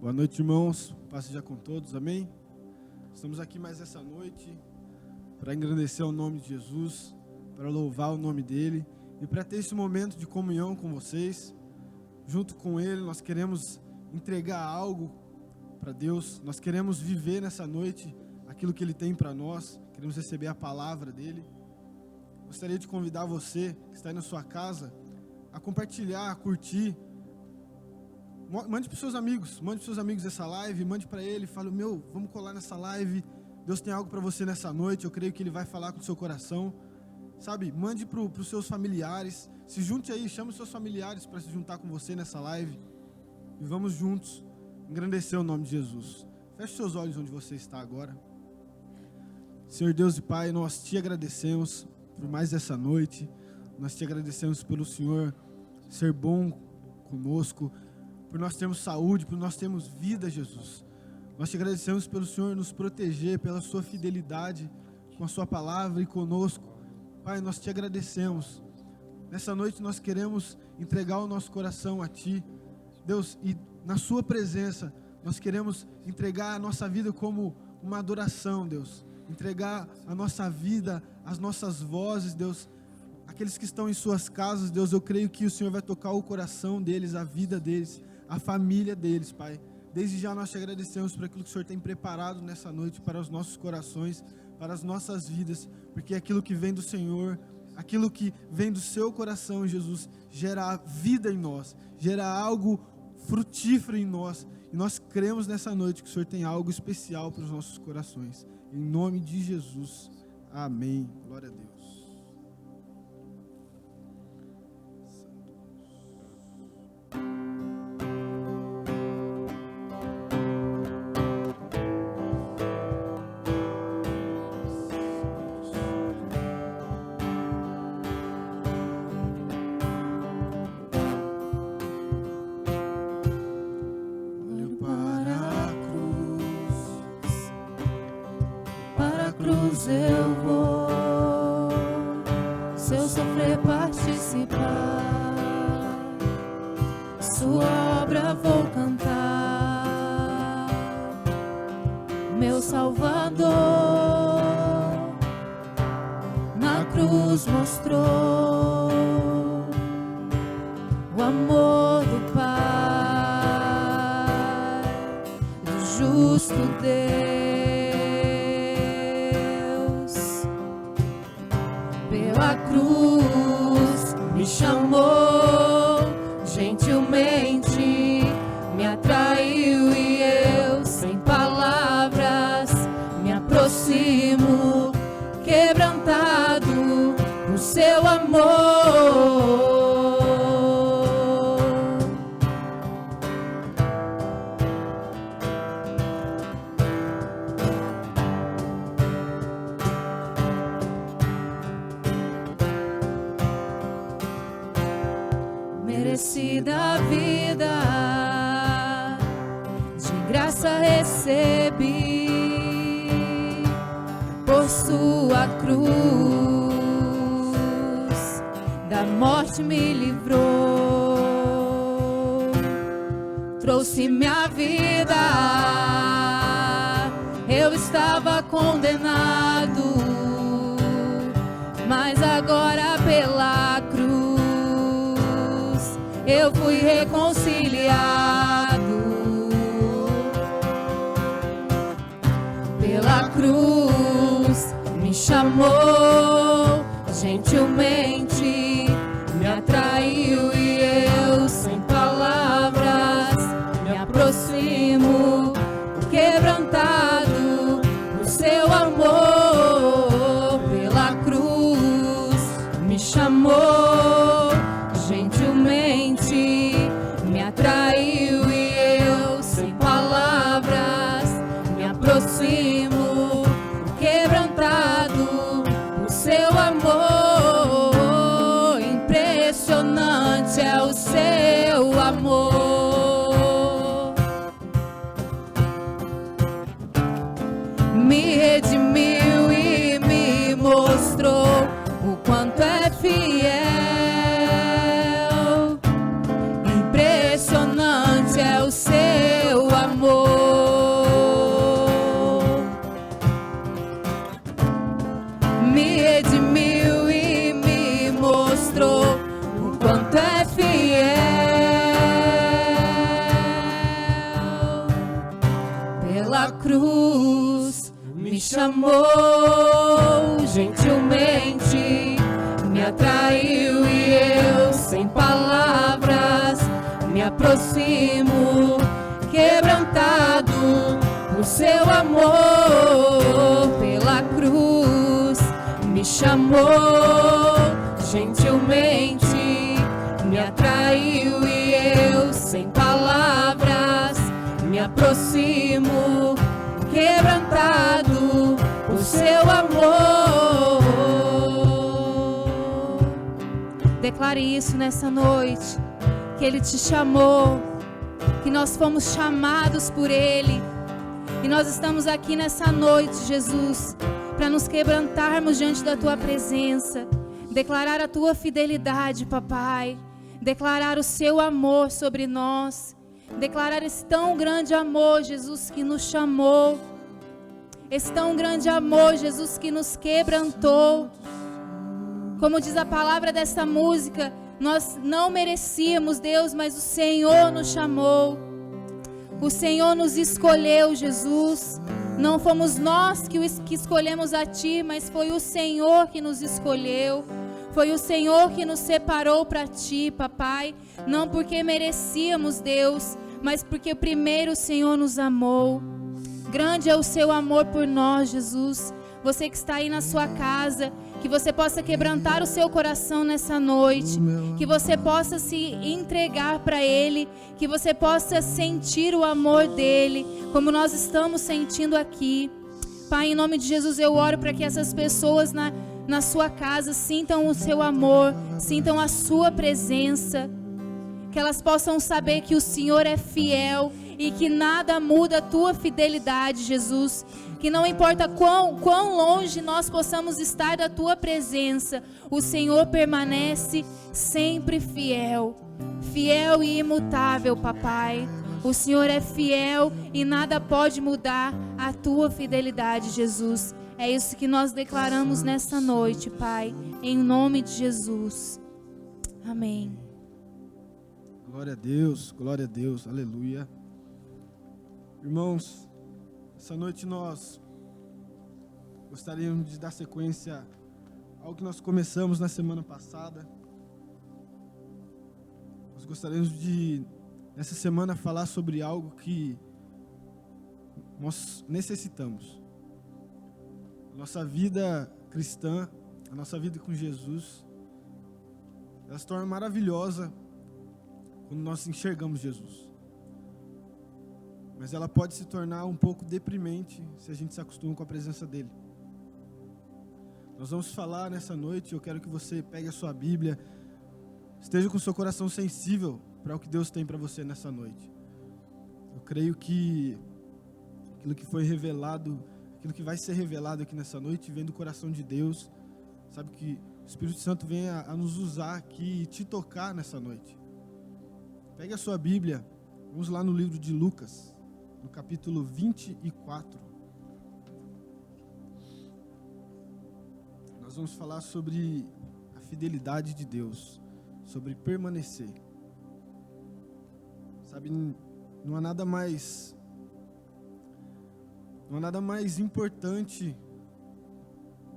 Boa noite, irmãos. Paz seja com todos, amém? Estamos aqui mais essa noite para engrandecer o nome de Jesus, para louvar o nome dEle e para ter esse momento de comunhão com vocês. Junto com Ele, nós queremos entregar algo para Deus, nós queremos viver nessa noite aquilo que Ele tem para nós, queremos receber a palavra dEle. Gostaria de convidar você que está aí na sua casa a compartilhar, a curtir. Mande para os seus amigos essa live, mande para ele, fale, vamos colar nessa live, Deus tem algo para você nessa noite, eu creio que Ele vai falar com o seu coração, sabe, mande para os seus familiares, se junte aí, chame os seus familiares para se juntar com você nessa live, e vamos juntos engrandecer o nome de Jesus. Feche seus olhos onde você está agora. Senhor Deus e Pai, nós te agradecemos por mais essa noite, nós te agradecemos pelo Senhor ser bom conosco, por nós termos saúde, por nós termos vida, Jesus. Nós te agradecemos pelo Senhor nos proteger, pela sua fidelidade com a sua palavra e conosco. Pai, nós te agradecemos. Nessa noite nós queremos entregar o nosso coração a Ti, Deus, e na sua presença nós queremos entregar a nossa vida como uma adoração, Deus. Entregar a nossa vida, as nossas vozes, Deus. Aqueles que estão em suas casas, Deus, eu creio que o Senhor vai tocar o coração deles, a vida deles, a família deles, Pai. Desde já nós te agradecemos por aquilo que o Senhor tem preparado nessa noite para os nossos corações, para as nossas vidas, porque aquilo que vem do Senhor, aquilo que vem do seu coração, Jesus, gera vida em nós, gera algo frutífero em nós, e nós cremos nessa noite que o Senhor tem algo especial para os nossos corações. Em nome de Jesus, amém. Glória a Deus. Eu vou, se eu sofrer participar, sua obra vou cantar, meu Salvador, na cruz mostrou o amor do Pai, do justo Deus. Pela cruz me chamou, gentilmente me atraiu e eu, sem palavras, me aproximo, quebrantado no seu amor. Da vida, de graça recebi, por sua cruz, da morte me livrou, trouxe minha vida, eu estava condenado, mas agora pela cruz eu fui reconciliado. Pela cruz me chamou, gentilmente me atraiu e eu, sem palavras, me aproximo, quebrantado no seu amor. Pela cruz me chamou, gentilmente me atraiu e eu, sem palavras, me aproximo, quebrantado no seu amor. cruz me chamou gentilmente, me atraiu e eu, sem palavras, me aproximo, quebrantado por seu amor. Pela cruz me chamou gentilmente, me atraiu e eu, sem palavras, me aproximo, quebrantado por seu amor. Declare isso nessa noite, que Ele te chamou, que nós fomos chamados por Ele, e nós estamos aqui nessa noite, Jesus, para nos quebrantarmos diante da Tua presença, declarar a Tua fidelidade, Papai, declarar o Seu amor sobre nós, declarar esse tão grande amor, Jesus, que nos chamou, esse tão grande amor, Jesus, que nos quebrantou. Como diz a palavra dessa música, nós não merecíamos, Deus, mas o Senhor nos chamou, o Senhor nos escolheu, Jesus. Não fomos nós que escolhemos a Ti, mas foi o Senhor que nos escolheu. Foi o Senhor que nos separou para Ti, Papai. Não porque merecíamos, Deus, mas porque primeiro o Senhor nos amou. Grande é o Seu amor por nós, Jesus. Você que está aí na sua casa, que você possa quebrantar o seu coração nessa noite, que você possa se entregar para Ele, que você possa sentir o amor dEle, como nós estamos sentindo aqui. Pai, em nome de Jesus, eu oro para que essas pessoas na sua casa sintam o Seu amor, sintam a Sua presença, que elas possam saber que o Senhor é fiel e que nada muda a Tua fidelidade, Jesus. Que não importa quão longe nós possamos estar da Tua presença, o Senhor permanece sempre fiel, fiel e imutável, Papai. O Senhor é fiel e nada pode mudar a Tua fidelidade, Jesus. É isso que nós declaramos nessa noite, Pai, em nome de Jesus. Amém. Glória a Deus, aleluia. Irmãos, essa noite nós gostaríamos de dar sequência ao que nós começamos na semana passada. Nós gostaríamos de, nessa semana, falar sobre algo que nós necessitamos. A nossa vida cristã, a nossa vida com Jesus, ela se torna maravilhosa quando nós enxergamos Jesus. Mas ela pode se tornar um pouco deprimente se a gente se acostuma com a presença dele. Nós vamos falar nessa noite, eu quero que você pegue a sua Bíblia, esteja com o seu coração sensível para o que Deus tem para você nessa noite. Eu creio que aquilo que foi revelado, aquilo que vai ser revelado aqui nessa noite, vem do coração de Deus. Sabe que o Espírito Santo vem a nos usar aqui e te tocar nessa noite. Pegue a sua Bíblia, vamos lá no livro de Lucas, no capítulo 24. Nós vamos falar sobre a fidelidade de Deus, sobre permanecer. Sabe, não há nada mais importante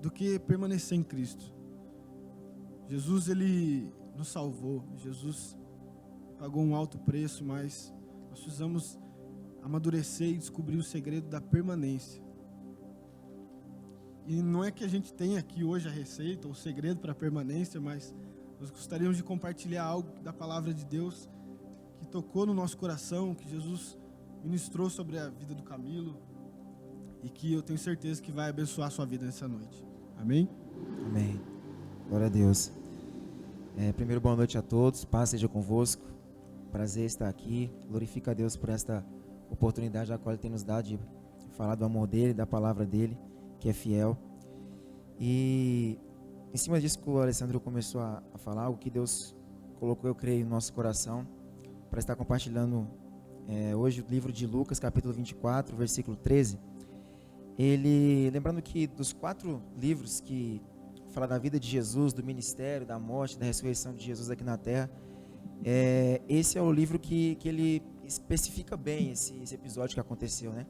do que permanecer em Cristo. Jesus, Ele nos salvou. Jesus pagou um alto preço, mas nós precisamos amadurecer e descobrir o segredo da permanência. E não é que a gente tenha aqui hoje a receita, o segredo para a permanência, mas nós gostaríamos de compartilhar algo da palavra de Deus que tocou no nosso coração, que Jesus ministrou sobre a vida do Camilo e que eu tenho certeza que vai abençoar a sua vida nessa noite. Amém? Amém. Glória a Deus. Primeiro, boa noite a todos, paz seja convosco. Prazer estar aqui. Glorifica a Deus por esta oportunidade a qual Ele tem nos dado de falar do amor dEle, da palavra dEle, que é fiel. E em cima disso que o Alessandro começou a falar, o que Deus colocou, eu creio, no nosso coração, para estar compartilhando hoje o livro de Lucas, capítulo 24, versículo 13. Lembrando que dos 4 livros que falam da vida de Jesus, do ministério, da morte, da ressurreição de Jesus aqui na terra, esse é o livro que ele especifica bem esse episódio que aconteceu, né?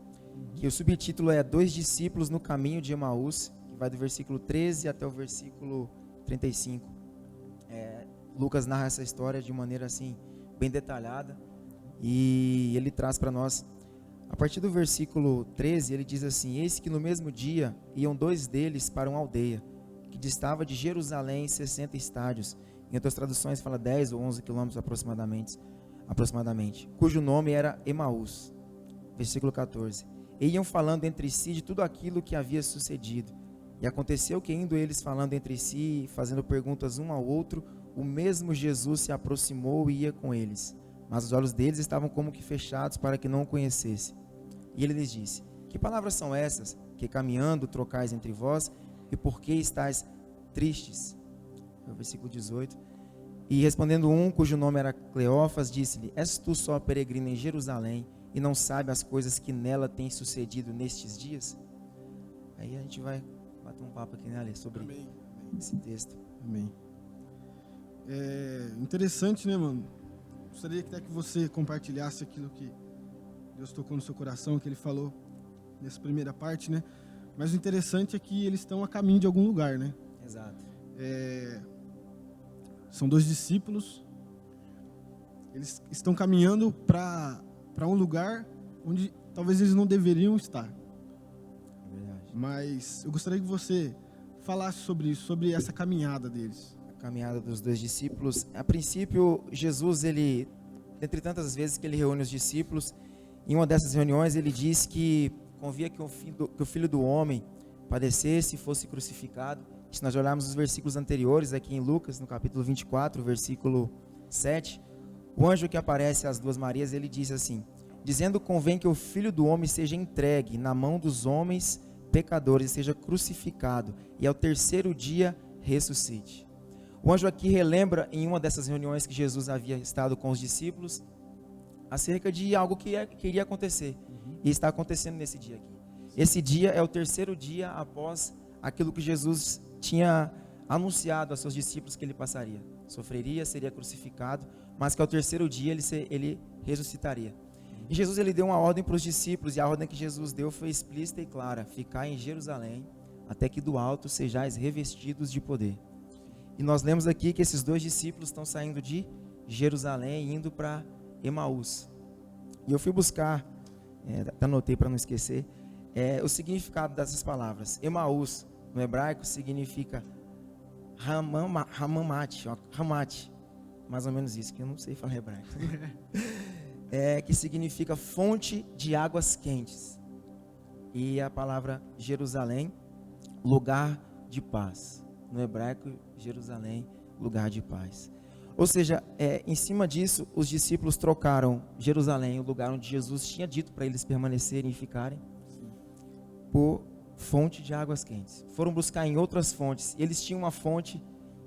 que o subtítulo é Dois Discípulos no Caminho de Emaús, que vai do versículo 13 até o versículo 35. Lucas narra essa história de maneira assim, bem detalhada, e ele traz para nós, a partir do versículo 13, ele diz assim: eis que no mesmo dia iam dois deles para uma aldeia, que distava de Jerusalém 60 estádios, em outras traduções fala 10 ou 11 quilômetros aproximadamente, cujo nome era Emaús. Versículo 14. E iam falando entre si de tudo aquilo que havia sucedido. E aconteceu que, indo eles falando entre si, fazendo perguntas um ao outro, o mesmo Jesus se aproximou e ia com eles. Mas os olhos deles estavam como que fechados para que não o conhecesse. E ele lhes disse: que palavras são essas, que caminhando trocais entre vós, e por que estáis tristes? É o versículo 18. E respondendo um, cujo nome era Cleófas, disse-lhe: és tu só peregrino em Jerusalém, e não sabe as coisas que nela têm sucedido nestes dias? Aí a gente vai bater um papo aqui, né, Ale, sobre Amém. esse texto. Amém. É interessante, né, mano? Gostaria até que você compartilhasse aquilo que Deus tocou no seu coração, que Ele falou nessa primeira parte, né? Mas o interessante é que eles estão a caminho de algum lugar, né? Exato. São dois discípulos. Eles estão caminhando para um lugar onde talvez eles não deveriam estar. É verdade. Mas eu gostaria que você falasse sobre isso, sobre essa caminhada deles. A caminhada dos dois discípulos. A princípio, Jesus, ele, entre tantas vezes que ele reúne os discípulos, em uma dessas reuniões ele diz que convia que o Filho do Homem padecesse e fosse crucificado. Se nós olharmos os versículos anteriores, aqui em Lucas, no capítulo 24, versículo 7, o anjo que aparece às duas Marias, ele diz assim: dizendo, convém que o Filho do Homem seja entregue na mão dos homens pecadores, seja crucificado, e ao terceiro dia ressuscite. O anjo aqui relembra em uma dessas reuniões que Jesus havia estado com os discípulos, acerca de algo que iria acontecer, e está acontecendo nesse dia aqui. Esse dia é o terceiro dia após aquilo que Jesus tinha anunciado aos seus discípulos que ele passaria. Sofreria, seria crucificado, mas que ao terceiro dia ele ressuscitaria. E Jesus, ele deu uma ordem para os discípulos, e a ordem que Jesus deu foi explícita e clara: ficar em Jerusalém, até que do alto sejais revestidos de poder. E nós lemos aqui que esses dois discípulos estão saindo de Jerusalém e indo para Emaús. E eu fui buscar, até anotei para não esquecer, o significado dessas palavras. Emaús, no hebraico, significa Hamati, mais ou menos isso, que eu não sei falar hebraico. Que significa fonte de águas quentes. E a palavra Jerusalém, lugar de paz. No hebraico, Jerusalém, lugar de paz. Ou seja, em cima disso, os discípulos trocaram Jerusalém, o lugar onde Jesus tinha dito para eles permanecerem e ficarem, por fonte de águas quentes. Foram buscar em outras fontes. Eles tinham uma fonte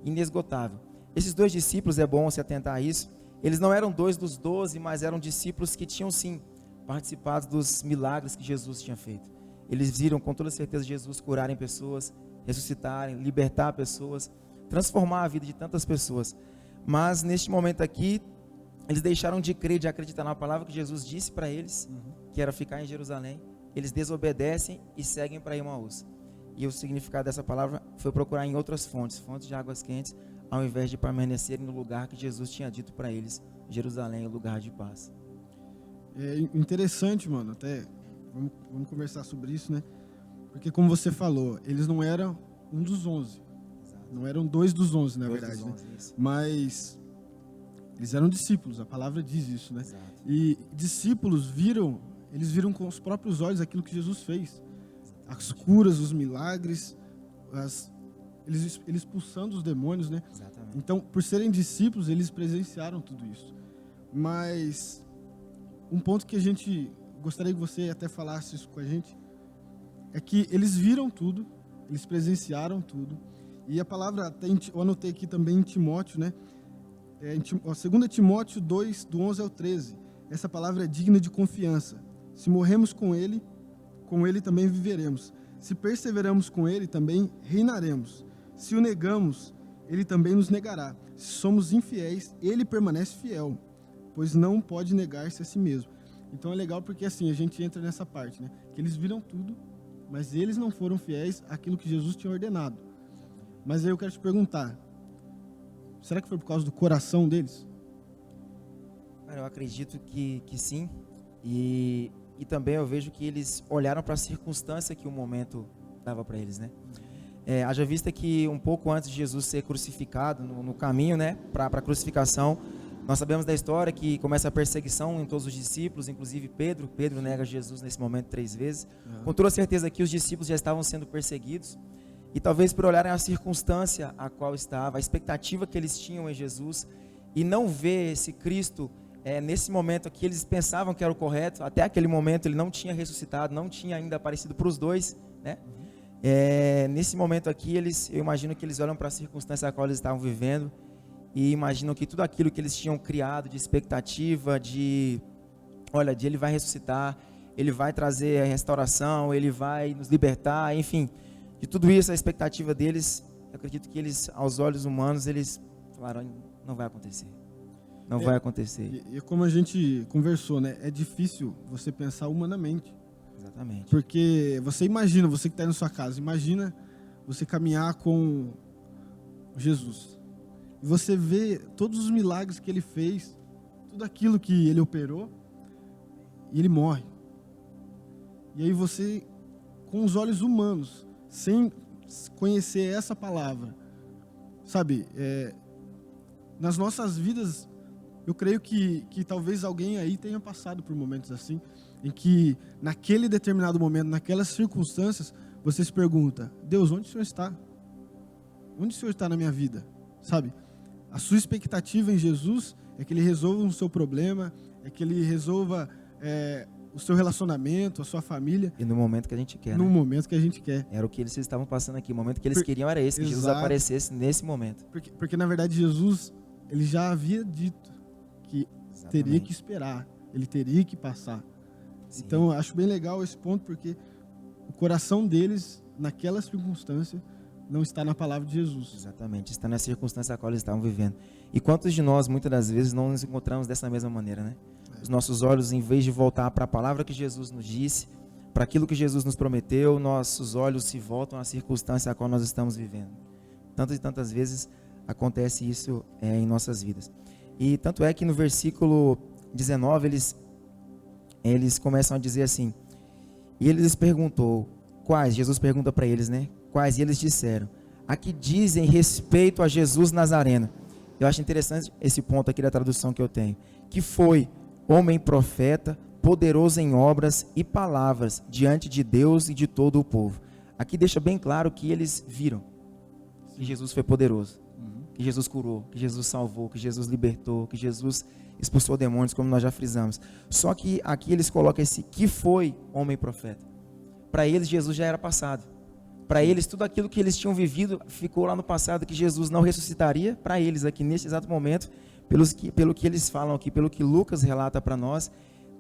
inesgotável. Esses dois discípulos, é bom se atentar a isso, eles não eram dois dos 12, mas eram discípulos que tinham sim participado dos milagres que Jesus tinha feito. Eles viram com toda certeza Jesus curarem pessoas, ressuscitarem, libertar pessoas, transformar a vida de tantas pessoas. Mas neste momento aqui, eles deixaram de crer, de acreditar na palavra que Jesus disse para eles, que era ficar em Jerusalém. Eles desobedecem e seguem para Emaús. E o significado dessa palavra foi procurar em outras fontes, fontes de águas quentes, ao invés de permanecerem no lugar que Jesus tinha dito para eles, Jerusalém, o lugar de paz. É interessante, mano, até vamos conversar sobre isso, né? Porque como você falou, eles não eram um dos 11. Exato. Não eram dois dos 11, na verdade, 11, né? Mas eles eram discípulos, a palavra diz isso, né? Exato. E discípulos eles viram com os próprios olhos aquilo que Jesus fez. As curas, os milagres, eles expulsando os demônios, né? Exatamente. Então, por serem discípulos, eles presenciaram tudo isso. Mas um ponto que a gente gostaria que você até falasse isso com a gente é que eles viram tudo, eles presenciaram tudo. E a palavra, até eu anotei aqui também em Timóteo, né? 2 Timóteo 2, do 11 ao 13. Essa palavra é digna de confiança. Se morremos com ele também viveremos. Se perseveramos com ele, também reinaremos. Se o negamos, ele também nos negará. Se somos infiéis, ele permanece fiel, pois não pode negar-se a si mesmo. Então é legal porque assim, a gente entra nessa parte, né? Que eles viram tudo, mas eles não foram fiéis àquilo que Jesus tinha ordenado. Mas aí eu quero te perguntar, será que foi por causa do coração deles? Cara, eu acredito que sim. E também eu vejo que eles olharam para a circunstância que o momento dava para eles, né? Haja vista que um pouco antes de Jesus ser crucificado, no caminho, né, para a crucificação, nós sabemos da história que começa a perseguição em todos os discípulos, inclusive Pedro. Pedro nega Jesus nesse momento 3 vezes. Com toda certeza que os discípulos já estavam sendo perseguidos. E talvez por olharem a circunstância a qual estava, a expectativa que eles tinham em Jesus, e não ver esse Cristo nesse momento que eles pensavam que era o correto. Até aquele momento ele não tinha ressuscitado, não tinha ainda aparecido para os dois, né? Nesse momento aqui, eu imagino que eles olham para a circunstância a qual eles estavam vivendo e imaginam que tudo aquilo que eles tinham criado de expectativa, de ele vai ressuscitar, ele vai trazer a restauração, ele vai nos libertar, enfim, de tudo isso, a expectativa deles, eu acredito que eles, aos olhos humanos, eles falaram, não vai acontecer, não vai acontecer. E como a gente conversou, né, é difícil você pensar humanamente. Exatamente. Porque você imagina, você que está aí na sua casa, imagina você caminhar com Jesus. E você vê todos os milagres que ele fez, tudo aquilo que ele operou, e ele morre. E aí você, com os olhos humanos, sem conhecer essa palavra, sabe, nas nossas vidas, eu creio que talvez alguém aí tenha passado por momentos assim, em que naquele determinado momento, naquelas circunstâncias, você se pergunta, Deus, onde o Senhor está? Onde o Senhor está na minha vida? Sabe? A sua expectativa em Jesus é que Ele resolva o seu problema, é que Ele resolva o seu relacionamento, a sua família. E no momento que a gente quer, No momento que a gente quer. Era o que eles estavam passando aqui, o momento que eles queriam era esse, que Jesus aparecesse nesse momento. Porque na verdade Jesus, Ele já havia dito que teria que esperar, Ele teria que passar. Sim. Então, eu acho bem legal esse ponto, porque o coração deles, naquela circunstância, não está na palavra de Jesus. Exatamente, está na circunstância a qual eles estavam vivendo. E quantos de nós, muitas das vezes, não nos encontramos dessa mesma maneira, né? Os nossos olhos, em vez de voltar para a palavra que Jesus nos disse, para aquilo que Jesus nos prometeu, nossos olhos se voltam à circunstância a qual nós estamos vivendo. Tantas e tantas vezes acontece isso em nossas vidas. E tanto é que no versículo 19, eles começam a dizer assim, e ele lhes perguntou, quais? Jesus pergunta para eles, né? Quais? E eles disseram, a que dizem respeito a Jesus Nazareno. Eu acho interessante esse ponto aqui da tradução que eu tenho, que foi homem profeta, poderoso em obras e palavras, diante de Deus e de todo o povo. Aqui deixa bem claro que eles viram que Jesus foi poderoso, que Jesus curou, que Jesus salvou, que Jesus libertou, que Jesus expulsou demônios, como nós já frisamos. Só que aqui eles colocam esse que foi homem profeta. Para eles, Jesus já era passado. Para eles, tudo aquilo que eles tinham vivido ficou lá no passado, que Jesus não ressuscitaria. Para eles, aqui neste exato momento, pelo que eles falam aqui, pelo que Lucas relata para nós,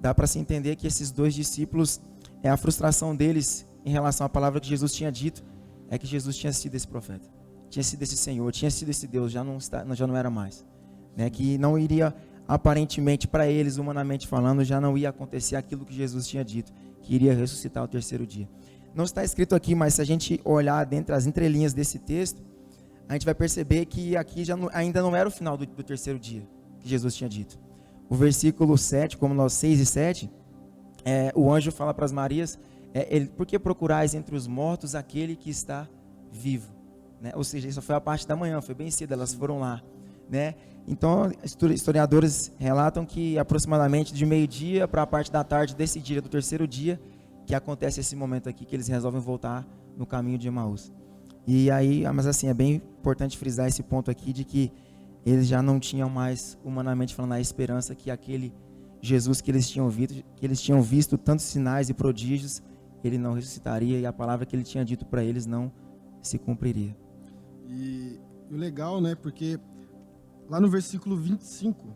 dá para se entender que esses dois discípulos, a frustração deles em relação à palavra que Jesus tinha dito, é que Jesus tinha sido esse profeta, tinha sido esse Senhor, tinha sido esse Deus, já não era mais. Né? Que não iria, aparentemente, para eles, humanamente falando, já não ia acontecer aquilo que Jesus tinha dito, que iria ressuscitar ao terceiro dia. Não está escrito aqui, mas se a gente olhar dentre as entrelinhas desse texto, a gente vai perceber que aqui ainda não era o final do terceiro dia, que Jesus tinha dito. O versículo 7, como nós 6 e 7, o anjo fala para as Marias, por que procurais entre os mortos aquele que está vivo? Né? Ou seja, isso foi a parte da manhã, foi bem cedo, elas foram lá. Né? Então, historiadores relatam que aproximadamente de meio-dia para a parte da tarde desse dia, do terceiro dia, que acontece esse momento aqui, que eles resolvem voltar no caminho de Emaús. E aí, mas assim, é bem importante frisar esse ponto aqui, de que eles já não tinham mais, humanamente falando, a esperança que aquele Jesus que eles tinham visto tantos sinais e prodígios, ele não ressuscitaria, e a palavra que ele tinha dito para eles não se cumpriria. E o legal, né, porque lá no versículo 25,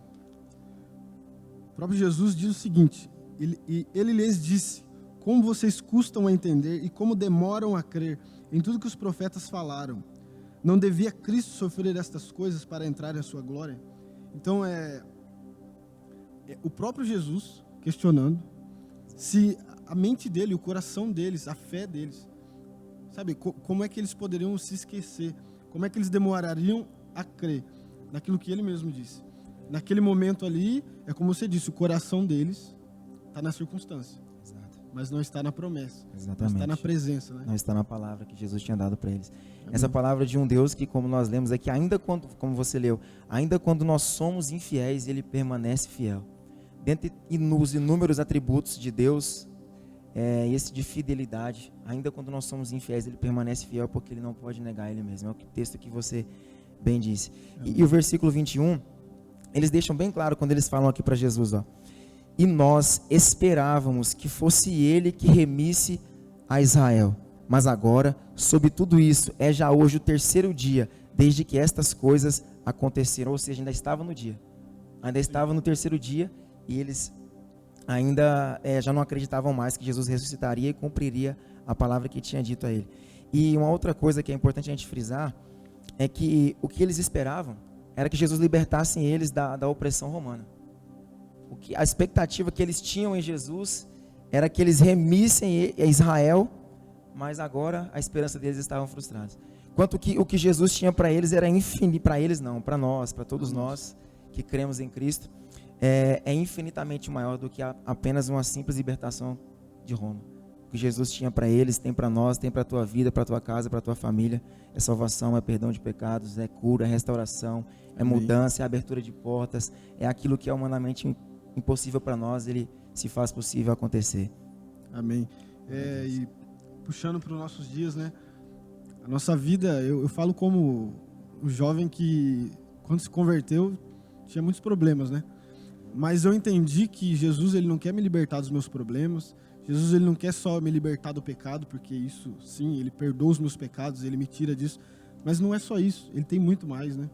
o próprio Jesus diz o seguinte, ele lhes disse, como vocês custam a entender e como demoram a crer em tudo que os profetas falaram. Não devia Cristo sofrer estas coisas para entrar em sua glória? Então, o próprio Jesus questionando se a mente dele, o coração deles, a fé deles, sabe, como é que eles poderiam se esquecer, como é que eles demorariam a crer naquilo que ele mesmo disse. Naquele momento ali, é como você disse, o coração deles está na circunstância, Exato. mas não está na promessa, Exatamente. não está na presença, né? Não está na palavra que Jesus tinha dado para eles. Amém. Essa palavra de um Deus que, como nós lemos aqui, ainda quando, como você leu, ainda quando nós somos infiéis, ele permanece fiel. Dentre os inúmeros atributos de Deus, esse de fidelidade, ainda quando nós somos infiéis, ele permanece fiel porque ele não pode negar ele mesmo. É o texto que você bem disse. E o versículo 21, eles deixam bem claro quando eles falam aqui para Jesus, ó. E nós esperávamos que fosse ele que remisse a Israel. Mas agora, sob tudo isso, é já hoje o terceiro dia, desde que estas coisas aconteceram. Ou seja, ainda estava no dia. Ainda estava no terceiro dia e eles ainda já não acreditavam mais que Jesus ressuscitaria e cumpriria a palavra que tinha dito a ele. E uma outra coisa que é importante a gente frisar é que o que eles esperavam era que Jesus libertasse eles da opressão romana. A expectativa que eles tinham em Jesus era que eles remissem a Israel, mas agora a esperança deles estava frustrada. Quanto que o que Jesus tinha para eles era infinito, para eles não, para nós, para todos nós que cremos em Cristo, é infinitamente maior do que apenas uma simples libertação de Roma. O que Jesus tinha para eles, tem para nós, tem para a tua vida, para a tua casa, para a tua família. É salvação, é perdão de pecados, é cura, é restauração, é mudança, é abertura de portas, é aquilo que é humanamente impossível para nós, ele se faz possível acontecer. Amém. E puxando para os nossos dias, né? A nossa vida, eu falo como um jovem que, quando se converteu, tinha muitos problemas, né? Mas eu entendi que Jesus, ele não quer me libertar dos meus problemas. Jesus, ele não quer só me libertar do pecado, porque isso, sim, ele perdoa os meus pecados, ele me tira disso. Mas não é só isso, ele tem muito mais, né?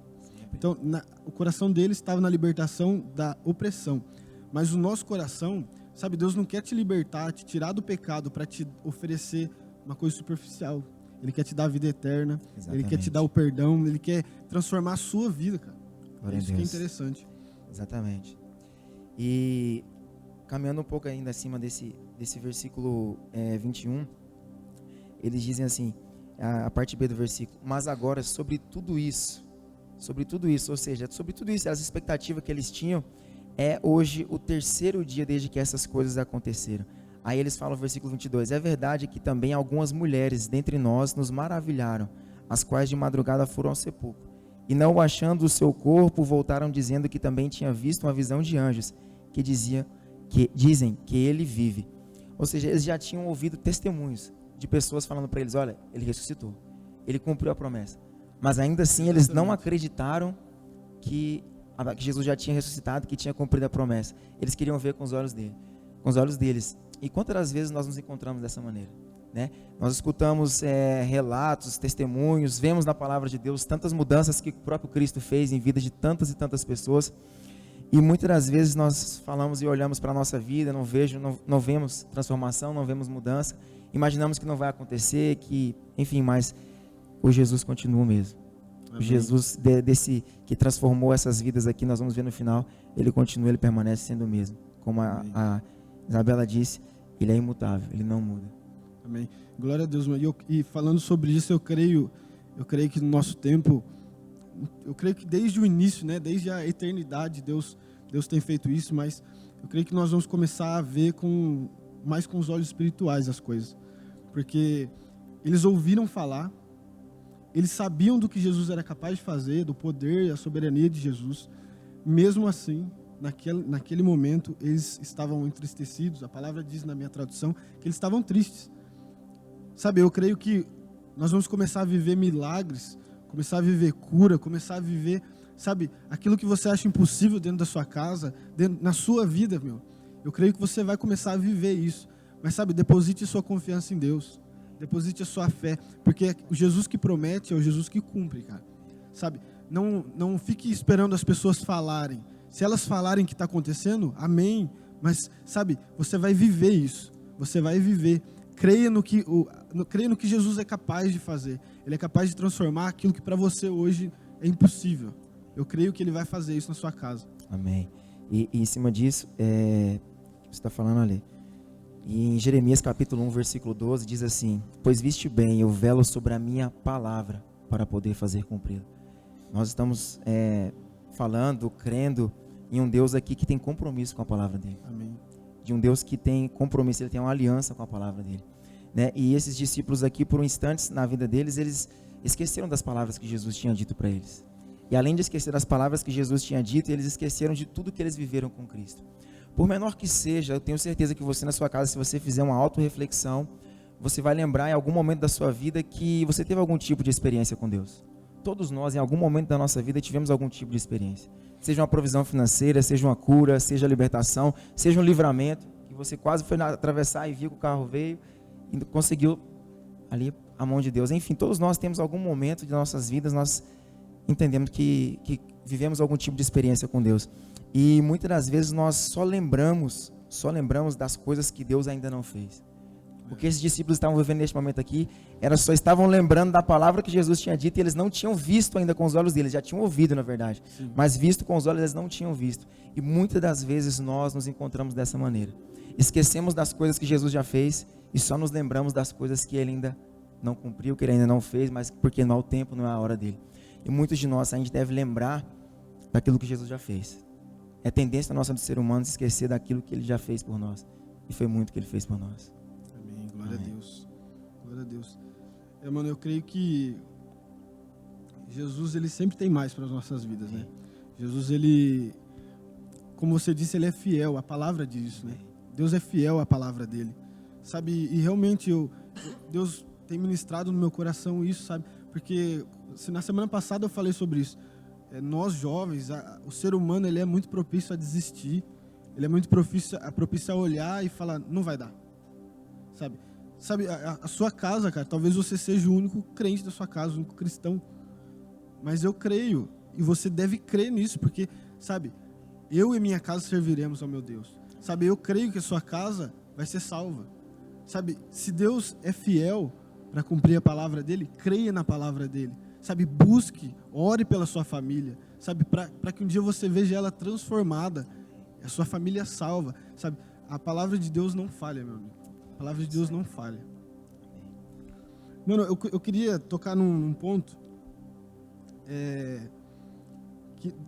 Então, o coração dele estava na libertação da opressão. Mas o nosso coração, sabe, Deus não quer te libertar, te tirar do pecado para te oferecer uma coisa superficial. Ele quer te dar a vida eterna, Ele quer te dar o perdão, ele quer transformar a sua vida, cara. Glória Isso a que é Deus. interessante. Exatamente. E caminhando um pouco ainda acima desse versículo 21, eles dizem assim, a parte B do versículo, mas agora sobre tudo isso, ou seja, sobre tudo isso, as expectativas que eles tinham, é hoje o terceiro dia desde que essas coisas aconteceram. Aí eles falam no versículo 22, é verdade que também algumas mulheres dentre nós nos maravilharam, as quais de madrugada foram ao sepulcro, e não achando o seu corpo, voltaram dizendo que também tinha visto uma visão de anjos, que dizem que ele vive. Ou seja, eles já tinham ouvido testemunhos de pessoas falando para eles, olha, ele ressuscitou, ele cumpriu a promessa. Mas ainda assim eles não acreditaram que Jesus já tinha ressuscitado, que tinha cumprido a promessa. Eles queriam ver com os olhos deles. E quantas das vezes nós nos encontramos dessa maneira, né? Nós escutamos relatos, testemunhos, vemos na palavra de Deus tantas mudanças que o próprio Cristo fez em vida de tantas e tantas pessoas. E muitas das vezes nós falamos e olhamos para a nossa vida, não vemos transformação, não vemos mudança, imaginamos que não vai acontecer, mas o Jesus continua o mesmo. Amém. O Jesus que transformou essas vidas aqui, nós vamos ver no final, ele continua, ele permanece sendo o mesmo. Como a Isabela disse, ele é imutável, ele não muda. Amém. Glória a Deus. E falando sobre isso, eu creio que no nosso tempo, eu creio que desde o início, né, desde a eternidade, Deus tem feito isso, mas eu creio que nós vamos começar a ver mais com os olhos espirituais as coisas. Porque eles ouviram falar, eles sabiam do que Jesus era capaz de fazer, do poder e a soberania de Jesus. Mesmo assim, naquele momento, eles estavam entristecidos. A palavra diz na minha tradução que eles estavam tristes. Sabe, eu creio que nós vamos começar a viver milagres, começar a viver cura, começar a viver, sabe, aquilo que você acha impossível dentro da sua casa, na sua vida, meu. Eu creio que você vai começar a viver isso. Mas, sabe, deposite sua confiança em Deus. Deposite a sua fé. Porque o Jesus que promete é o Jesus que cumpre, cara. Sabe, não fique esperando as pessoas falarem. Se elas falarem que está acontecendo, amém. Mas, sabe, você vai viver isso. Você vai viver. Creia no que Jesus é capaz de fazer. Ele é capaz de transformar aquilo que para você hoje é impossível. Eu creio que Ele vai fazer isso na sua casa. Amém. E em cima disso, você está falando ali. E em Jeremias capítulo 1, versículo 12, diz assim: pois viste bem, eu velo sobre a minha palavra para poder fazer cumpri-la. Nós estamos falando, crendo em um Deus aqui que tem compromisso com a palavra dele. Amém. De um Deus que tem compromisso, ele tem uma aliança com a palavra dele, né? E esses discípulos aqui, por um instante na vida deles, eles esqueceram das palavras que Jesus tinha dito para eles. E além de esquecer das palavras que Jesus tinha dito, eles esqueceram de tudo que eles viveram com Cristo. Por menor que seja, eu tenho certeza que você na sua casa, se você fizer uma autorreflexão, você vai lembrar em algum momento da sua vida que você teve algum tipo de experiência com Deus. Todos nós, em algum momento da nossa vida, tivemos algum tipo de experiência. Seja uma provisão financeira, seja uma cura, seja a libertação, seja um livramento, que você quase foi atravessar e viu que o carro veio e conseguiu ali a mão de Deus. Enfim, todos nós temos algum momento de nossas vidas, nós entendemos que vivemos algum tipo de experiência com Deus. E muitas das vezes nós só lembramos das coisas que Deus ainda não fez. O que esses discípulos estavam vivendo neste momento aqui, eles só estavam lembrando da palavra que Jesus tinha dito, e eles não tinham visto ainda com os olhos deles, já tinham ouvido na verdade, sim, mas visto com os olhos eles não tinham visto. E muitas das vezes nós nos encontramos dessa maneira. Esquecemos das coisas que Jesus já fez e só nos lembramos das coisas que ele ainda não cumpriu, que ele ainda não fez, mas porque não é o tempo, não é a hora dele. E muitos de nós, a gente deve lembrar daquilo que Jesus já fez. É tendência nossa do ser humano se esquecer daquilo que ele já fez por nós. E foi muito que ele fez por nós. Amém. Glória a Deus. Glória a Deus. Mano, eu creio que Jesus, ele sempre tem mais para as nossas vidas, né? Jesus, ele, como você disse, ele é fiel. A palavra diz isso, né? Deus é fiel à palavra dele. Sabe? E realmente, Deus tem ministrado no meu coração isso, sabe? Porque na semana passada eu falei sobre isso. Nós jovens, o ser humano, ele é muito propício a desistir, ele é muito propício a olhar e falar, não vai dar, sabe, a sua casa, cara, talvez você seja o único crente da sua casa, o único cristão, mas eu creio, e você deve crer nisso, porque, sabe, eu e minha casa serviremos ao meu Deus, sabe, eu creio que a sua casa vai ser salva, sabe, se Deus é fiel para cumprir a palavra dele, creia na palavra dele. Sabe, busque, ore pela sua família, sabe, para que um dia você veja ela transformada, a sua família salva, sabe, a palavra de Deus não falha, meu amigo, a palavra de Deus não falha. Mano, eu queria tocar num ponto,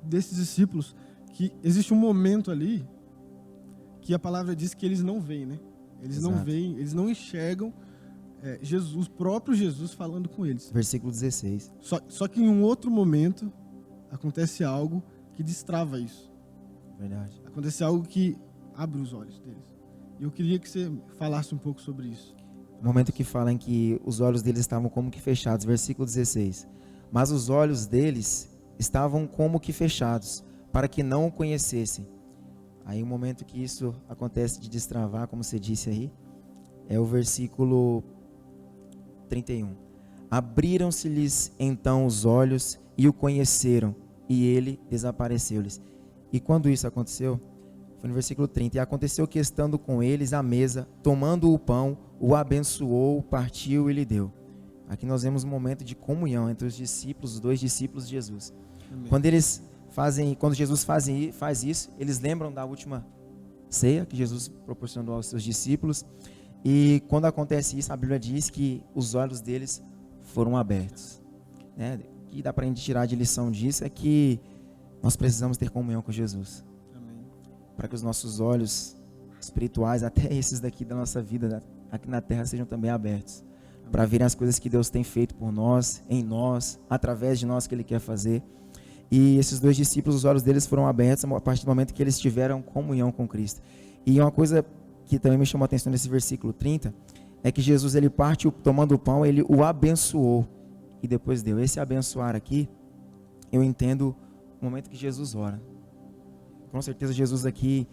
desses discípulos, que existe um momento ali, que a palavra diz que eles não veem, né, eles Exato. Não veem, eles não enxergam, Jesus, próprio Jesus falando com eles. Versículo 16. Só que em um outro momento acontece algo que destrava isso. Verdade. Acontece algo que abre os olhos deles. E eu queria que você falasse um pouco sobre isso. O momento que fala em que os olhos deles estavam como que fechados. Versículo 16. Mas os olhos deles estavam como que fechados, para que não o conhecessem. Aí o momento que isso acontece de destravar, como você disse aí, é o versículo 31. Abriram-se-lhes então os olhos e o conheceram, e ele desapareceu-lhes. E quando isso aconteceu, foi no versículo 30. E aconteceu que, estando com eles à mesa, tomando o pão, o abençoou, partiu e lhe deu. Aqui nós vemos um momento de comunhão entre os discípulos, os dois discípulos de Jesus. Amém. Quando Jesus faz isso, eles lembram da última ceia que Jesus proporcionou aos seus discípulos. E quando acontece isso, a Bíblia diz que os olhos deles foram abertos. Né? O que dá para a gente tirar de lição disso é que nós precisamos ter comunhão com Jesus. Amém. Para que os nossos olhos espirituais, até esses daqui da nossa vida, aqui na terra, sejam também abertos. Para verem as coisas que Deus tem feito por nós, em nós, através de nós, que Ele quer fazer. E esses dois discípulos, os olhos deles foram abertos a partir do momento que eles tiveram comunhão com Cristo. E uma coisa que também me chamou a atenção nesse versículo 30, é que Jesus, ele parte tomando o pão, ele o abençoou e depois deu. Esse abençoar aqui, eu entendo o momento que Jesus ora. Com certeza Jesus aqui,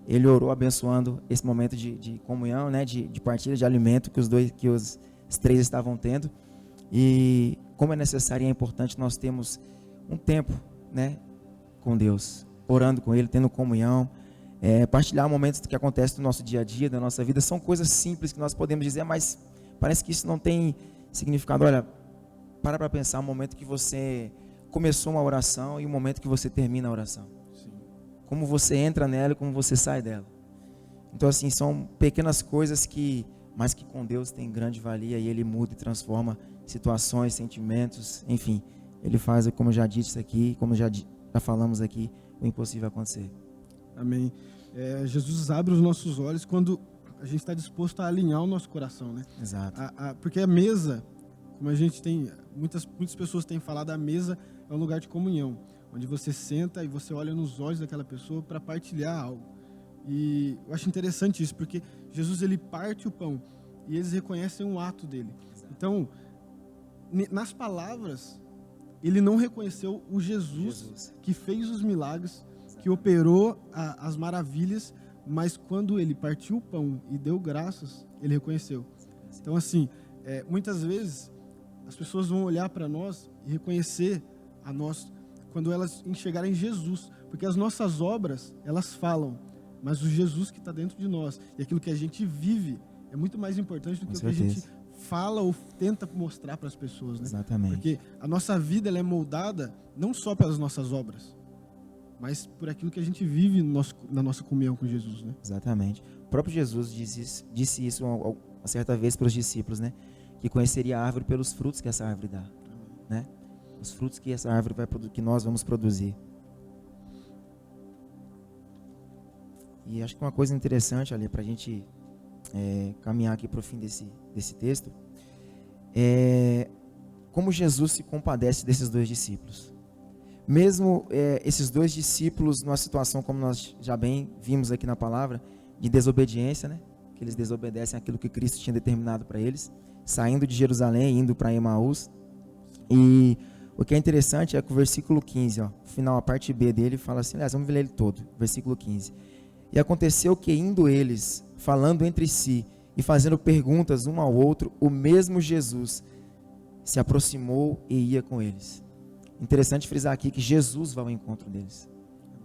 ele orou abençoando esse momento de comunhão, né, de partilha de alimento que os três estavam tendo. E como é necessário e é importante nós termos um tempo, né, com Deus, orando com Ele, tendo comunhão. Partilhar momentos que acontecem no nosso dia a dia, da nossa vida, são coisas simples que nós podemos dizer, mas parece que isso não tem significado. Olha, para pensar o momento que você começou uma oração e o momento que você termina a oração. Sim. Como você entra nela e como você sai dela. Então, assim, são pequenas coisas mas que com Deus tem grande valia, e Ele muda e transforma situações, sentimentos, enfim. Ele faz, como eu já disse aqui, como já falamos aqui, o impossível acontecer. Amém. Jesus abre os nossos olhos quando a gente está disposto a alinhar o nosso coração, né? Exato. Porque a mesa, como a gente tem, muitas pessoas têm falado, a mesa é um lugar de comunhão, onde você senta e você olha nos olhos daquela pessoa para partilhar algo. E eu acho interessante isso, porque Jesus, ele parte o pão e eles reconhecem um ato dele. Então, nas palavras, ele não reconheceu o Jesus que fez os milagres, que operou as maravilhas, mas quando ele partiu o pão e deu graças, ele reconheceu. Então, assim, muitas vezes as pessoas vão olhar para nós e reconhecer a nós quando elas enxergarem Jesus, porque as nossas obras, elas falam, mas o Jesus que está dentro de nós e aquilo que a gente vive é muito mais importante do que o que a gente fala ou tenta mostrar para as pessoas, né? Exatamente. Porque a nossa vida, ela é moldada não só pelas nossas obras, mas por aquilo que a gente vive na nossa comunhão com Jesus, né? Exatamente. O próprio Jesus disse isso uma certa vez para os discípulos, né? Que conheceria a árvore pelos frutos que essa árvore dá, né? Os frutos que essa árvore que nós vamos produzir. E acho que uma coisa interessante ali para a gente caminhar aqui para o fim desse texto é como Jesus se compadece desses dois discípulos. Mesmo esses dois discípulos numa situação, como nós já bem vimos aqui na palavra, de desobediência, né? Que eles desobedecem aquilo que Cristo tinha determinado para eles, saindo de Jerusalém, indo para Emaús. E o que é interessante é que o versículo 15, ó, final, a parte B dele, fala assim, aliás, vamos ler ele todo, versículo 15. E aconteceu que, indo eles, falando entre si e fazendo perguntas um ao outro, o mesmo Jesus se aproximou e ia com eles. Interessante frisar aqui que Jesus vai ao encontro deles.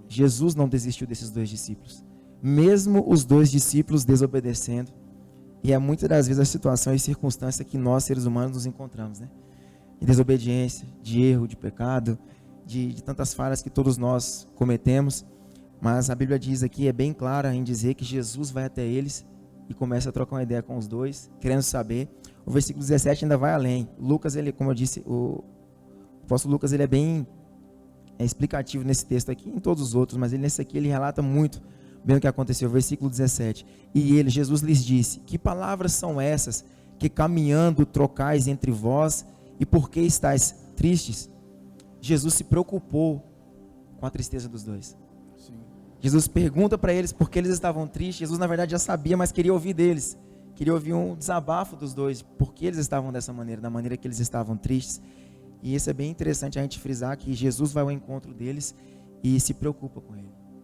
Jesus não desistiu desses dois discípulos. Mesmo os dois discípulos desobedecendo, e é muitas das vezes a situação e circunstância que nós, seres humanos, nos encontramos, né? De desobediência, de erro, de pecado, de tantas falhas que todos nós cometemos. Mas a Bíblia diz aqui, é bem clara em dizer que Jesus vai até eles e começa a trocar uma ideia com os dois, querendo saber. O versículo 17 ainda vai além. Lucas, ele, como eu disse, o apóstolo Lucas, ele é bem explicativo nesse texto aqui, em todos os outros, mas nesse aqui ele relata muito bem o que aconteceu. Versículo 17. E Jesus lhes disse, que palavras são essas que caminhando trocais entre vós, e por que estáis tristes? Jesus se preocupou com a tristeza dos dois. Sim. Jesus pergunta para eles por que eles estavam tristes. Jesus na verdade já sabia, mas queria ouvir deles. Queria ouvir um desabafo dos dois, por que eles estavam dessa maneira, da maneira que eles estavam tristes. E isso é bem interessante a gente frisar, que Jesus vai ao encontro deles e se preocupa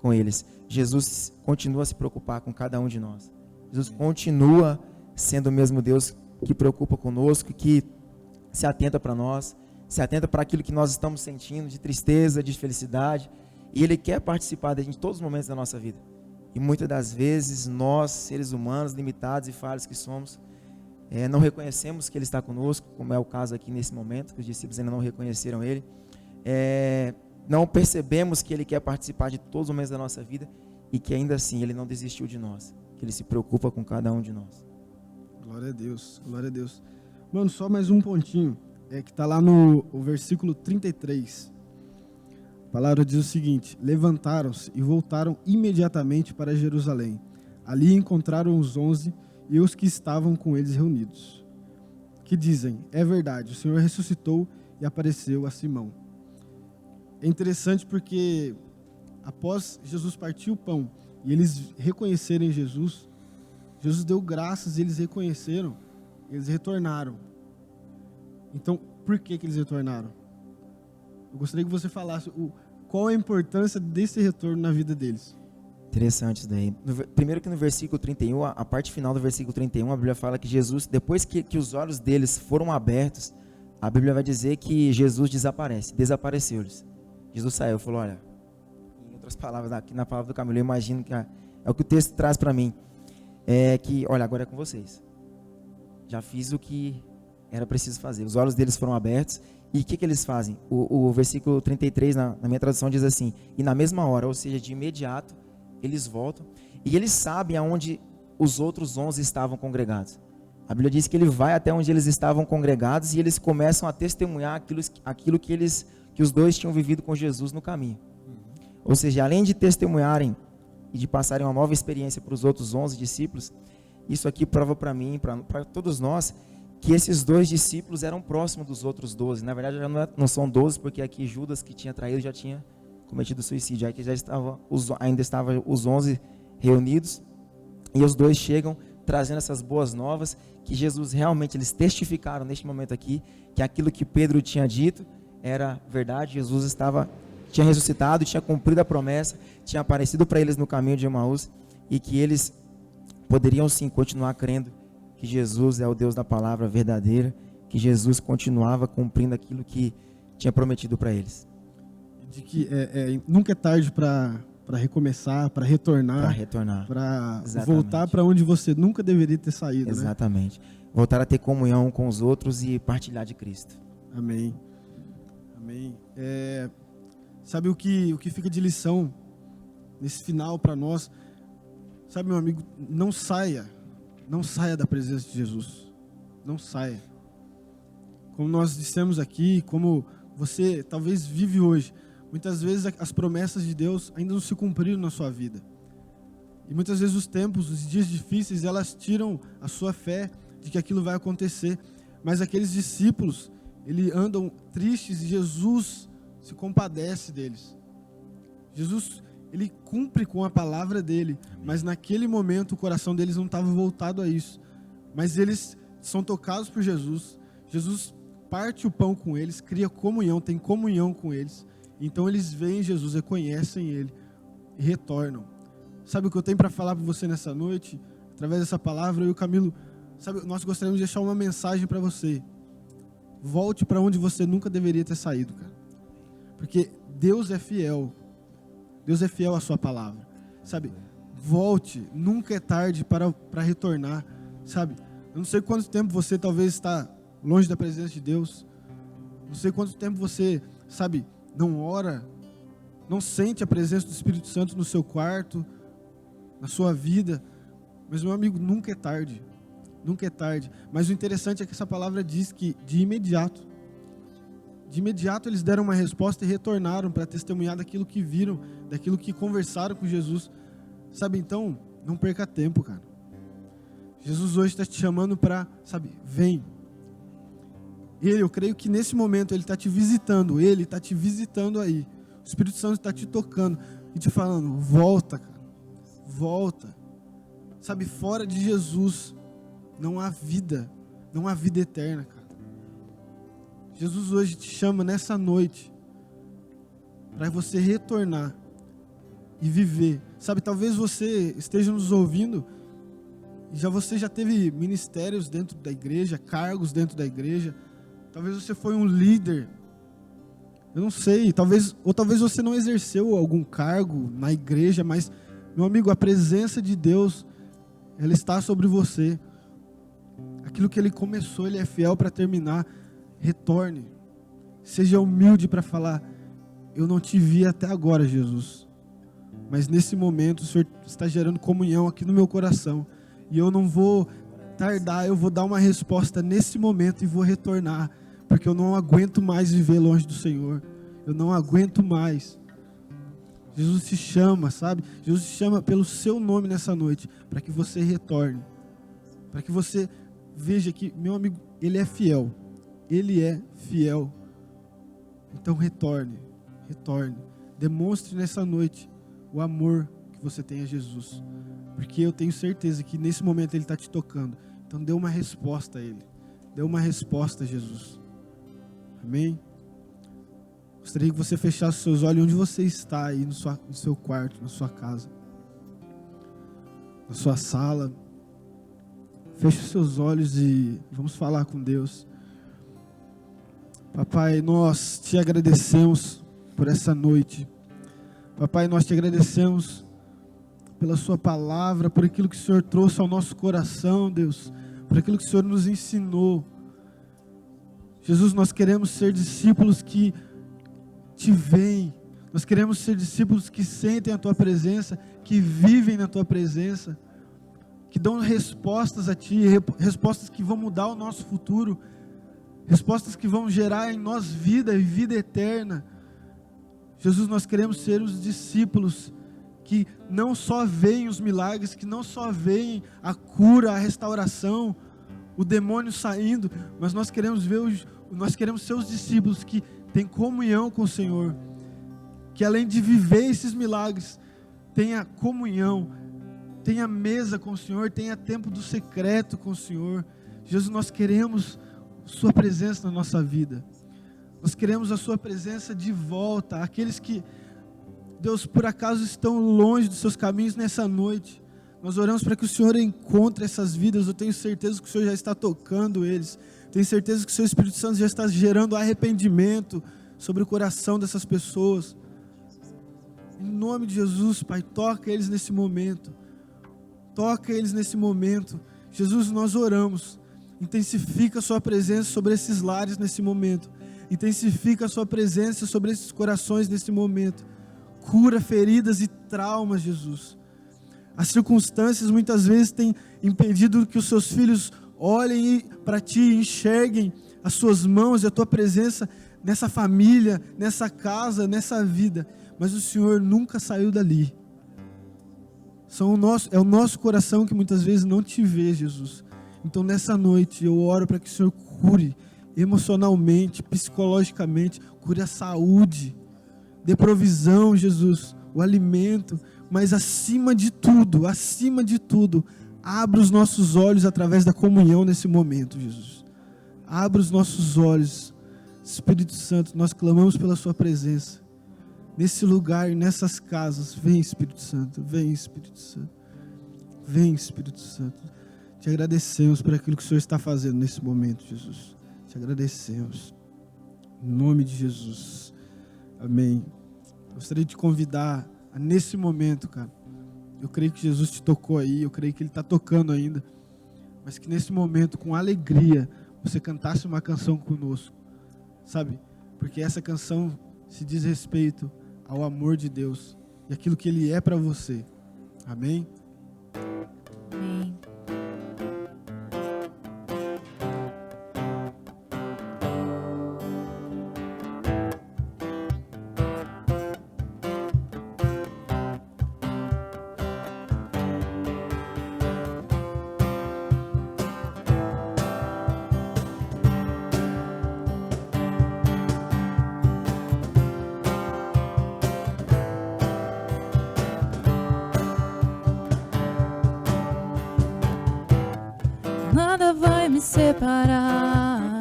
com eles. Jesus continua a se preocupar com cada um de nós. Jesus continua sendo o mesmo Deus que preocupa conosco, que se atenta para nós, se atenta para aquilo que nós estamos sentindo, de tristeza, de felicidade, e Ele quer participar de todos os momentos da nossa vida. E muitas das vezes nós, seres humanos, limitados e falhos que somos, não reconhecemos que Ele está conosco, como é o caso aqui nesse momento, que os discípulos ainda não reconheceram Ele, não percebemos que Ele quer participar de todos os momentos da nossa vida, e que ainda assim Ele não desistiu de nós, que Ele se preocupa com cada um de nós. Glória a Deus, glória a Deus. Mano, só mais um pontinho, que está lá no versículo 33. A palavra diz o seguinte: levantaram-se e voltaram imediatamente para Jerusalém. Ali encontraram os 11 e os que estavam com eles reunidos, que dizem, é verdade, o Senhor ressuscitou e apareceu a Simão. É interessante porque após Jesus partir o pão e eles reconhecerem Jesus, Jesus deu graças e eles reconheceram, eles retornaram. Então, por que eles retornaram? Eu gostaria que você falasse qual a importância desse retorno na vida deles. Interessante isso daí. Primeiro que no versículo 31, a parte final do versículo 31, a Bíblia fala que Jesus, depois que os olhos deles foram abertos, a Bíblia vai dizer que Jesus desapareceu-lhes. Jesus saiu, falou, olha, em outras palavras, aqui na palavra do Camilo, eu imagino que é o que o texto traz para mim, que, olha, agora é com vocês. Já fiz o que era preciso fazer. Os olhos deles foram abertos. E o que eles fazem? O versículo 33, na minha tradução, diz assim, e na mesma hora, ou seja, de imediato, eles voltam. E ele sabe aonde os outros 11 estavam congregados. A Bíblia diz que ele vai até onde eles estavam congregados e eles começam a testemunhar aquilo que os dois tinham vivido com Jesus no caminho. Ou seja, além de testemunharem e de passarem uma nova experiência para os outros 11 discípulos, isso aqui prova para mim, para todos nós, que esses 2 discípulos eram próximos dos outros 12. Na verdade, já não são 12, porque aqui Judas, que tinha traído, já tinha cometido suicídio. Aí que ainda estavam os 11 reunidos, e os 2 chegam trazendo essas boas novas, que Jesus realmente, eles testificaram neste momento aqui, que aquilo que Pedro tinha dito era verdade. Jesus tinha ressuscitado, tinha cumprido a promessa, tinha aparecido para eles no caminho de Emaús, e que eles poderiam sim continuar crendo que Jesus é o Deus da palavra verdadeira, que Jesus continuava cumprindo aquilo que tinha prometido para eles. De que nunca é tarde para recomeçar, para retornar, para voltar para onde você nunca deveria ter saído. Exatamente. Né? Voltar a ter comunhão com os outros e partilhar de Cristo. Amém. Amém. Sabe o que fica de lição nesse final para nós? Sabe, meu amigo, não saia da presença de Jesus. Não saia. Como nós dissemos aqui, como você talvez vive hoje, muitas vezes as promessas de Deus ainda não se cumpriram na sua vida. E muitas vezes os tempos, os dias difíceis, elas tiram a sua fé de que aquilo vai acontecer. Mas aqueles discípulos, eles andam tristes e Jesus se compadece deles. Jesus, ele cumpre com a palavra dele, mas naquele momento o coração deles não estava voltado a isso. Mas eles são tocados por Jesus. Jesus parte o pão com eles, cria comunhão, tem comunhão com eles. Então eles veem Jesus, reconhecem ele e retornam. Sabe o que eu tenho para falar para você nessa noite? Através dessa palavra, eu e o Camilo, sabe, nós gostaríamos de deixar uma mensagem para você. Volte para onde você nunca deveria ter saído, cara. Porque Deus é fiel. Deus é fiel à sua palavra. Sabe, volte, nunca é tarde para retornar. Sabe, eu não sei quanto tempo você talvez está longe da presença de Deus. Não sei quanto tempo você, sabe, não ora, não sente a presença do Espírito Santo no seu quarto, na sua vida. Mas, meu amigo, nunca é tarde. Nunca é tarde. Mas o interessante é que essa palavra diz que de imediato eles deram uma resposta e retornaram para testemunhar daquilo que viram, daquilo que conversaram com Jesus. Sabe, então, não perca tempo, cara. Jesus hoje está te chamando para, sabe, vem. Eu creio que nesse momento Ele está te visitando, Ele está te visitando aí. O Espírito Santo está te tocando e te falando, volta, cara, volta. Sabe, fora de Jesus não há vida eterna, cara. Jesus hoje te chama nessa noite para você retornar e viver. Sabe, talvez você esteja nos ouvindo e você já teve ministérios dentro da igreja, cargos dentro da igreja. Talvez você foi um líder. Eu não sei, talvez você não exerceu algum cargo na igreja, mas, meu amigo, a presença de Deus, ela está sobre você. Aquilo que Ele começou, Ele é fiel para terminar. Retorne. Seja humilde para falar, eu não te vi até agora, Jesus. Mas nesse momento o Senhor está gerando comunhão aqui no meu coração. E eu não vou tardar, eu vou dar uma resposta nesse momento e vou retornar. Porque eu não aguento mais viver longe do Senhor. Eu não aguento mais. Jesus te chama, sabe? Jesus te chama pelo seu nome nessa noite, para que você retorne. Para que você veja que, meu amigo, Ele é fiel. Ele é fiel. Então retorne. Demonstre nessa noite o amor que você tem a Jesus. Porque eu tenho certeza que nesse momento Ele está te tocando. Então dê uma resposta a Ele. Dê uma resposta a Jesus. Amém? Gostaria que você fechasse seus olhos onde você está aí, no seu quarto, na sua casa, na sua sala. Feche os seus olhos e vamos falar com Deus. Papai, nós te agradecemos por essa noite. Papai, nós te agradecemos pela sua palavra, por aquilo que o Senhor trouxe ao nosso coração, Deus, por aquilo que o Senhor nos ensinou. Jesus, nós queremos ser discípulos que te veem, nós queremos ser discípulos que sentem a tua presença que vivem na tua presença, que dão respostas a Ti, respostas que vão mudar o nosso futuro, respostas que vão gerar em nós vida e vida eterna. Jesus, nós queremos ser os discípulos que não só veem os milagres, que não só veem a cura, a restauração, o demônio saindo, mas nós queremos ser os discípulos que têm comunhão com o Senhor, que além de viver esses milagres, tenha comunhão, tenha mesa com o Senhor, tenha tempo do secreto com o Senhor. Jesus, nós queremos Sua presença na nossa vida, nós queremos a Sua presença de volta. Aqueles que, Deus, por acaso estão longe dos Seus caminhos nessa noite, nós oramos para que o Senhor encontre essas vidas. Eu tenho certeza que o Senhor já está tocando eles, tenho certeza que o Seu Espírito Santo já está gerando arrependimento sobre o coração dessas pessoas. Em nome de Jesus, Pai, toca eles nesse momento, toca eles nesse momento. Jesus, nós oramos, intensifica a Sua presença sobre esses lares nesse momento, intensifica a Sua presença sobre esses corações nesse momento, cura feridas e traumas, Jesus. As circunstâncias muitas vezes têm impedido que os Seus filhos olhem para Ti e enxerguem as Suas mãos e a Tua presença nessa família, nessa casa, nessa vida, mas o Senhor nunca saiu dali. É o nosso coração que muitas vezes não Te vê, Jesus. Então nessa noite eu oro para que o Senhor cure emocionalmente, psicologicamente, cure a saúde, dê provisão, Jesus, o alimento, mas acima de tudo, abra os nossos olhos através da comunhão nesse momento, Jesus. Abra os nossos olhos, Espírito Santo, nós clamamos pela Sua presença nesse lugar e nessas casas. Vem, Espírito Santo, vem, Espírito Santo, vem, Espírito Santo. Te agradecemos por aquilo que o Senhor está fazendo nesse momento, Jesus. Te agradecemos. Em nome de Jesus. Amém. Gostaria de te convidar a, nesse momento, cara. Eu creio que Jesus te tocou aí, eu creio que Ele está tocando ainda. Mas que nesse momento, com alegria, você cantasse uma canção conosco. Sabe? Porque essa canção se diz respeito ao amor de Deus e aquilo que Ele é para você. Amém? Amém. Nada vai me separar,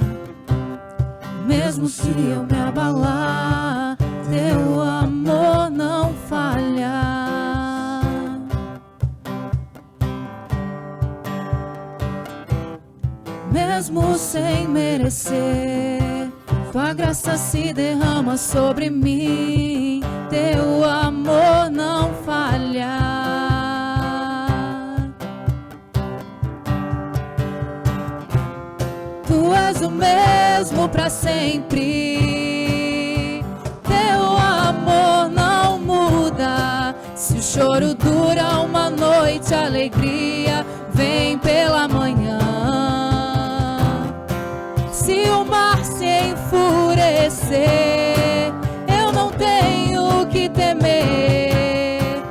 mesmo se eu me abalar, Teu amor não falha. Mesmo sem merecer, Tua graça se derrama sobre mim, Teu amor não falha. Tu és o mesmo para sempre, Teu amor não muda. Se o choro dura uma noite, a alegria vem pela manhã. Se o mar se enfurecer, eu não tenho que temer,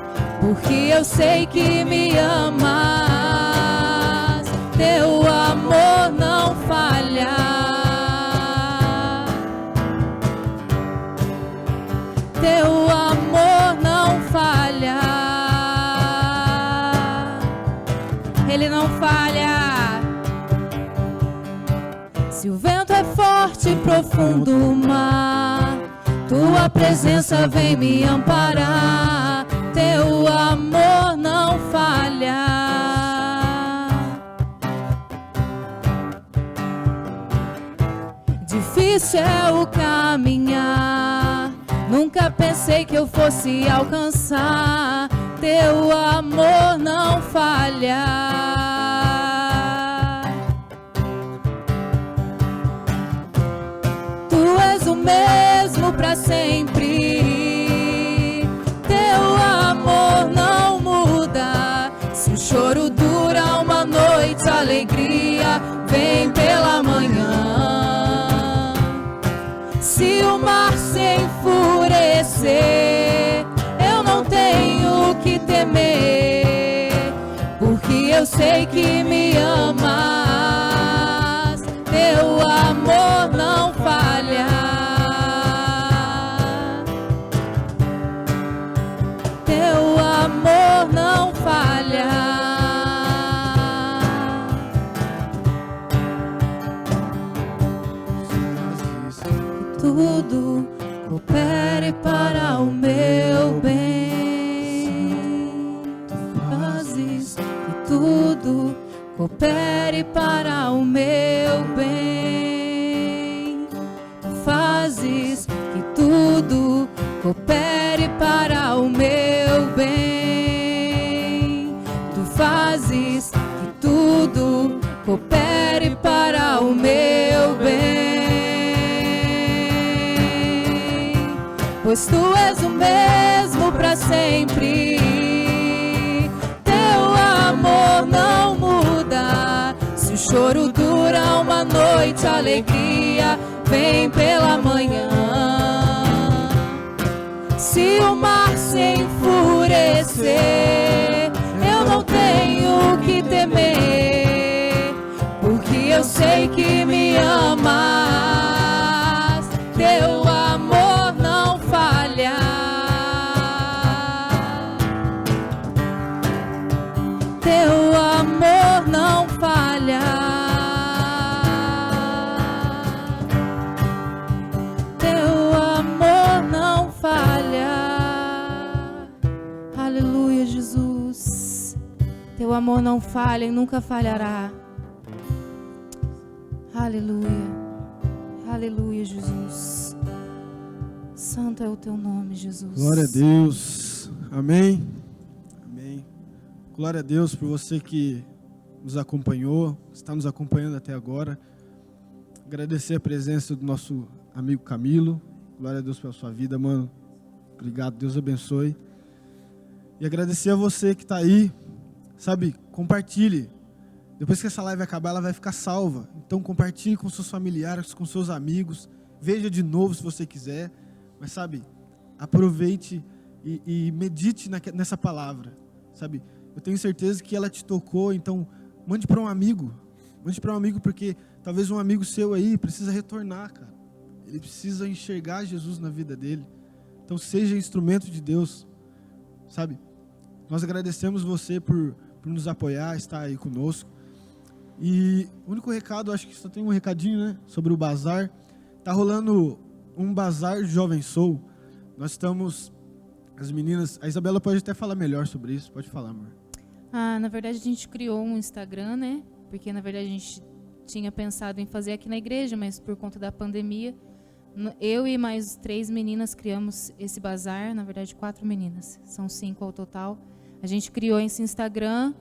porque eu sei que me amas. Teu amor não falha. Teu amor não falha. Ele não falha. Se o vento é forte e profundo o mar, Tua presença vem me amparar. Teu amor não falha. Difícil é o caminhar, nunca pensei que eu fosse alcançar. Teu amor não falha. Tu és o mesmo para sempre, Teu amor não muda. alegria vem pela manhã. Se o mar se enfurecer, eu não tenho que temer, porque eu sei que me amas, teu amor não falha. Teu amor não falha. Tudo coopere para o meu bem. Tu fazes que tudo coopere para o meu bem. Tu fazes que tudo coopere para o meu bem. Tu fazes que tudo coopere para o meu bem. Pois tu és o mesmo para sempre. Teu amor não muda. Se o choro dura uma noite, a alegria vem pela manhã. Se o mar se enfurecer, eu não tenho que temer, porque eu sei que me amas. Teu amor não falha. Teu amor não falha. Teu amor não falha. Aleluia, Jesus. Teu amor não falha e nunca falhará. Aleluia. Aleluia, Jesus. Santo é o teu nome, Jesus. Glória a Deus. Amém. Amém. Glória a Deus por você que nos acompanhou, está nos acompanhando até agora. Agradecer a presença do nosso amigo Camilo. Glória a Deus pela sua vida, mano. Obrigado, Deus abençoe. E agradecer a você que está aí. Sabe, compartilhe. Depois que essa live acabar, ela vai ficar salva. Então compartilhe com seus familiares, com seus amigos. Veja de novo se você quiser. Mas sabe, aproveite e medite nessa palavra. Sabe, eu tenho certeza que ela te tocou. Então mande para um amigo. Mande para um amigo, porque talvez um amigo seu aí precisa retornar, cara. Ele precisa enxergar Jesus na vida dele. Então seja instrumento de Deus. Sabe, nós agradecemos você por nos apoiar, estar aí conosco. E o único recado, acho que só tem um recadinho, né? Sobre o bazar. Tá rolando um bazar Jovem Soul. Nós estamos, as meninas, a Isabela pode até falar melhor sobre isso. Pode falar, amor. Na verdade a gente criou um Instagram, né? Porque na verdade a gente tinha pensado em fazer aqui na igreja, mas por conta da pandemia, eu e mais 3 meninas criamos esse bazar. Na verdade 4 meninas, são 5 ao total. A gente criou esse Instagram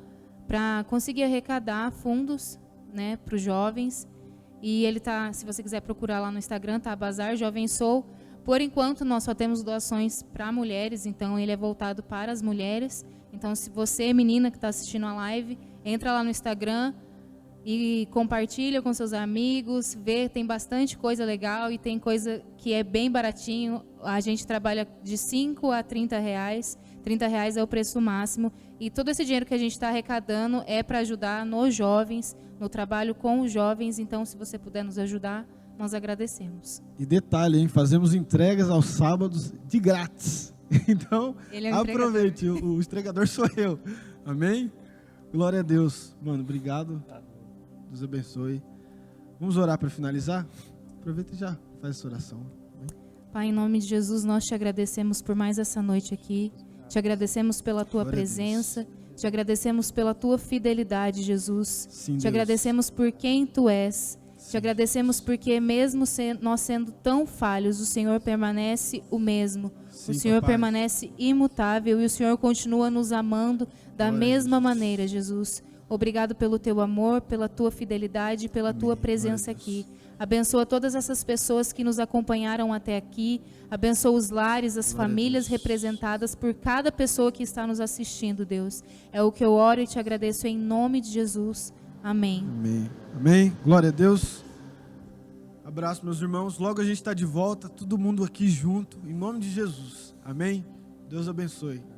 para conseguir arrecadar fundos, né, para os jovens. E ele tá, se você quiser procurar lá no Instagram, tá Bazar Jovem Soul. Por enquanto nós só temos doações para mulheres, então ele é voltado para as mulheres. Então se você, menina que está assistindo a live, entra lá no Instagram e compartilha com seus amigos, vê, tem bastante coisa legal e tem coisa que é bem baratinho. A gente trabalha de 5 a 30 reais. 30 reais é o preço máximo. E todo esse dinheiro que a gente está arrecadando é para ajudar nos jovens, no trabalho com os jovens. Então, se você puder nos ajudar, nós agradecemos. E detalhe, hein? Fazemos entregas aos sábados de grátis. Então, aproveite. O entregador sou eu. Amém? Glória a Deus. Mano, obrigado. Deus abençoe. Vamos orar para finalizar? Aproveita e já faz essa oração. Amém? Pai, em nome de Jesus, nós te agradecemos por mais essa noite aqui. Te agradecemos pela tua presença, te agradecemos pela tua fidelidade, Jesus. Sim, te agradecemos por quem tu és. Te agradecemos porque mesmo nós sendo tão falhos, o Senhor permanece o mesmo. Sim, o Senhor papai. Permanece imutável e o Senhor continua nos amando da mesma maneira, Jesus. Obrigado pelo teu amor, pela tua fidelidade, pela tua presença aqui. Abençoa todas essas pessoas que nos acompanharam até aqui. Abençoa os lares, as famílias representadas por cada pessoa que está nos assistindo, Deus. É o que eu oro e te agradeço em nome de Jesus. Amém. Amém. Amém. Glória a Deus. Abraço, meus irmãos. Logo a gente está de volta, todo mundo aqui junto, em nome de Jesus. Amém. Deus abençoe.